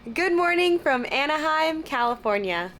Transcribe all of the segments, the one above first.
Good morning from Anaheim, California.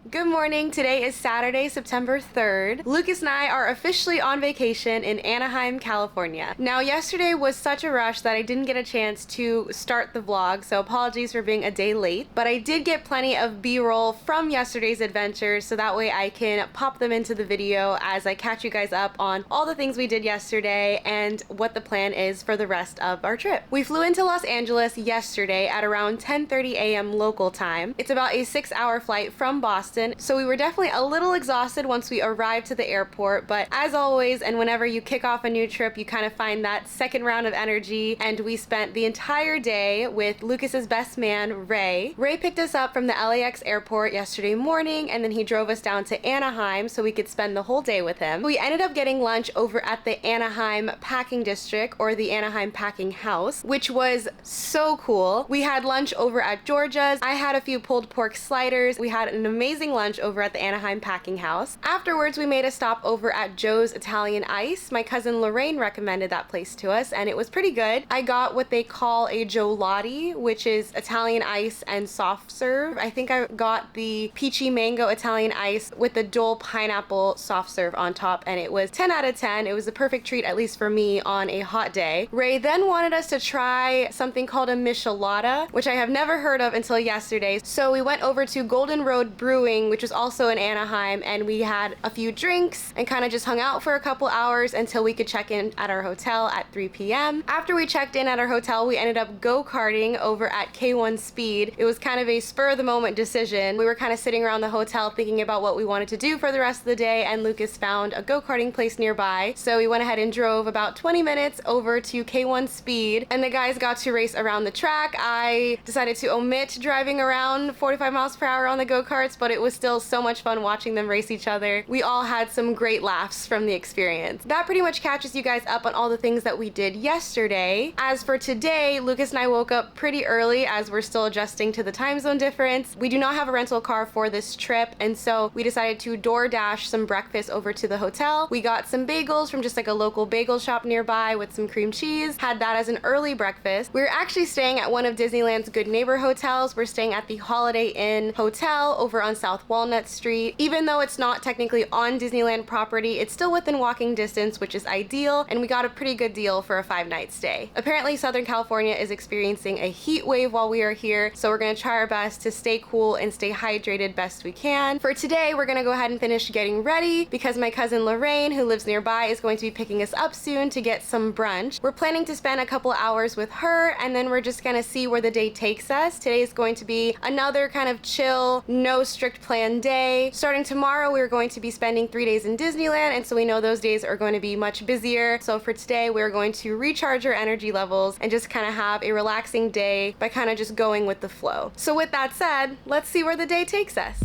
Good morning. Today is Saturday, September 3rd. Lucas and I are officially on vacation in Anaheim, California. Now, yesterday was such a rush that I didn't get a chance to start the vlog, so apologies for being a day late. But I did get plenty of B-roll from yesterday's adventures, so that way I can pop them into the video as I catch you guys up on all the things we did yesterday and what the plan is for the rest of our trip. We flew into Los Angeles yesterday at around 10:30 a.m. local time. It's about a 6-hour flight from Boston. So we were definitely a little exhausted once we arrived to the airport, but as always, and whenever you kick off a new trip, you kind of find that second round of energy, and we spent the entire day with Lucas's best man, Ray. Ray picked us up from the LAX airport yesterday morning, and then he drove us down to Anaheim so we could spend the whole day with him. We ended up getting lunch over at the Anaheim Packing District, or the Anaheim Packing House, which was so cool. We had lunch over at Georgia's. I had a few pulled pork sliders. We had an amazing lunch over at the Anaheim Packing House. Afterwards, we made a stop over at Joe's Italian Ice. My cousin Lorraine recommended that place to us, and it was pretty good. I got what they call a gelati, which is Italian ice and soft serve. I think I got the peachy mango Italian ice with the Dole pineapple soft serve on top, and it was 10 out of 10. It was a perfect treat, at least for me, on a hot day. Ray then wanted us to try something called a Michelada, which I have never heard of until yesterday. So we went over to Golden Road Brewing, which was also in Anaheim, and we had a few drinks and kind of just hung out for a couple hours until we could check in at our hotel at 3 p.m. After we checked in at our hotel, we ended up go-karting over at K1 Speed. It was kind of a spur-of-the-moment decision. We were kind of sitting around the hotel thinking about what we wanted to do for the rest of the day, and Lucas found a go-karting place nearby. So we went ahead and drove about 20 minutes over to K1 Speed, and the guys got to race around the track. I decided to omit driving around 45 miles per hour on the go-karts, but it was still so much fun watching them race each other. We all had some great laughs from the experience. That pretty much catches you guys up on all the things that we did yesterday. As for today, Lucas and I woke up pretty early as we're still adjusting to the time zone difference. We do not have a rental car for this trip, and so we decided to DoorDash some breakfast over to the hotel. We got some bagels from just like a local bagel shop nearby with some cream cheese. Had that as an early breakfast. We're actually staying at one of Disneyland's Good Neighbor hotels. We're staying at the Holiday Inn Hotel over on South Walnut Street. Even though it's not technically on Disneyland property, it's still within walking distance, which is ideal, and we got a pretty good deal for a 5-night stay. Apparently, Southern California is experiencing a heat wave while we are here, so we're gonna try our best to stay cool and stay hydrated best we can. For today, we're gonna go ahead and finish getting ready because my cousin Lorraine, who lives nearby, is going to be picking us up soon to get some brunch. We're planning to spend a couple hours with her, and then we're just gonna see where the day takes us. Today is going to be another kind of chill, no strict plan day. Starting tomorrow, we're going to be spending 3 days in Disneyland, and so we know those days are going to be much busier. So for today, we're going to recharge our energy levels and just kind of have a relaxing day by kind of just going with the flow. So with that said, let's see where the day takes us.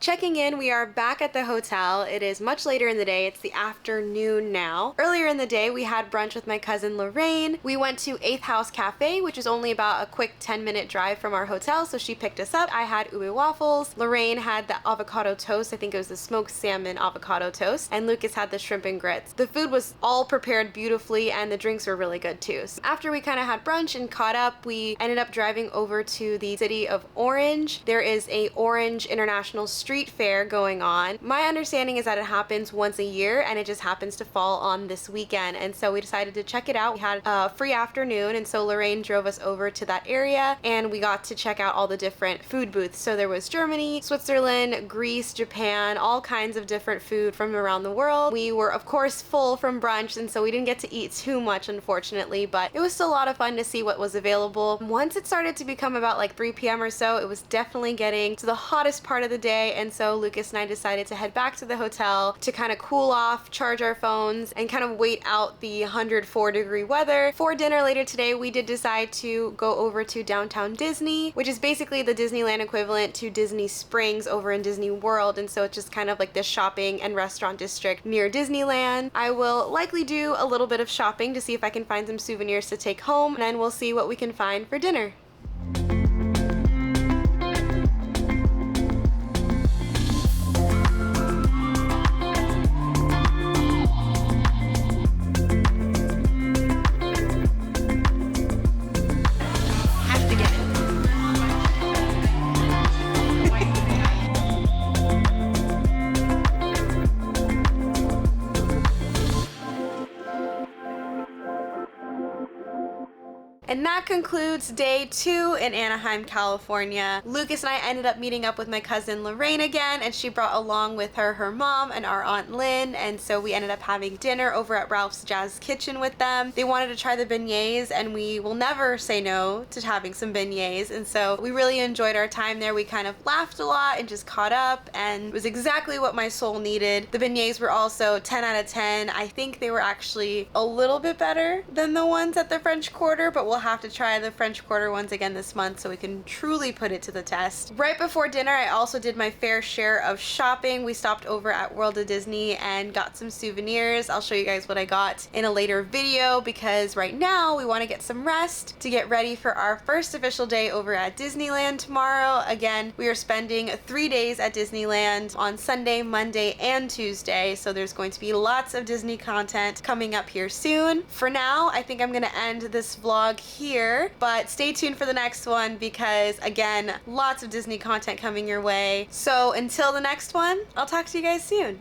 Checking in, we are back at the hotel. It is much later in the day. It's the afternoon now. Earlier in the day, we had brunch with my cousin Lorraine. We went to 8th House Cafe, which is only about a quick 10-minute drive from our hotel, so she picked us up. I had Ube Waffles. Lorraine had the avocado toast. I think it was the smoked salmon avocado toast. And Lucas had the shrimp and grits. The food was all prepared beautifully, and the drinks were really good too. So after we kind of had brunch and caught up, we ended up driving over to the city of Orange. There is a Orange International Street Fair going on. My understanding is that it happens once a year, and it just happens to fall on this weekend, and so we decided to check it out. We had a free afternoon, and so Lorraine drove us over to that area, and we got to check out all the different food booths. So there was Germany, Switzerland, Greece, Japan, all kinds of different food from around the world. We were of course full from brunch, and so we didn't get to eat too much, unfortunately, but it was still a lot of fun to see what was available. Once it started to become about like 3 p.m. or so, it was definitely getting to the hottest part of the day, and so Lucas and I decided to head back to the hotel to kind of cool off, charge our phones, and kind of wait out the 104-degree weather. For dinner later today, we did decide to go over to downtown Disney, which is basically the Disneyland equivalent to Disney Springs over in Disney World, and so it's just kind of like this shopping and restaurant district near Disneyland. I will likely do a little bit of shopping to see if I can find some souvenirs to take home, and then we'll see what we can find for dinner. And that concludes day 2 in Anaheim, California. Lucas and I ended up meeting up with my cousin Lorraine again, and she brought along with her her mom and our Aunt Lynn, and so we ended up having dinner over at Ralph's Jazz Kitchen with them. They wanted to try the beignets, and we will never say no to having some beignets, and so we really enjoyed our time there. We kind of laughed a lot and just caught up, and it was exactly what my soul needed. The beignets were also 10 out of 10. I think they were actually a little bit better than the ones at the French Quarter, but we'll have to try the French Quarter ones again this month so we can truly put it to the test. Right before dinner, I also did my fair share of shopping. We stopped over at World of Disney and got some souvenirs. I'll show you guys what I got in a later video, because right now we want to get some rest to get ready for our first official day over at Disneyland tomorrow. Again, we are spending 3 days at Disneyland on Sunday, Monday, and Tuesday, so there's going to be lots of Disney content coming up here soon. For now, I think I'm going to end this vlog here, but stay tuned for the next one because, again, lots of Disney content coming your way. So until the next one, I'll talk to you guys soon.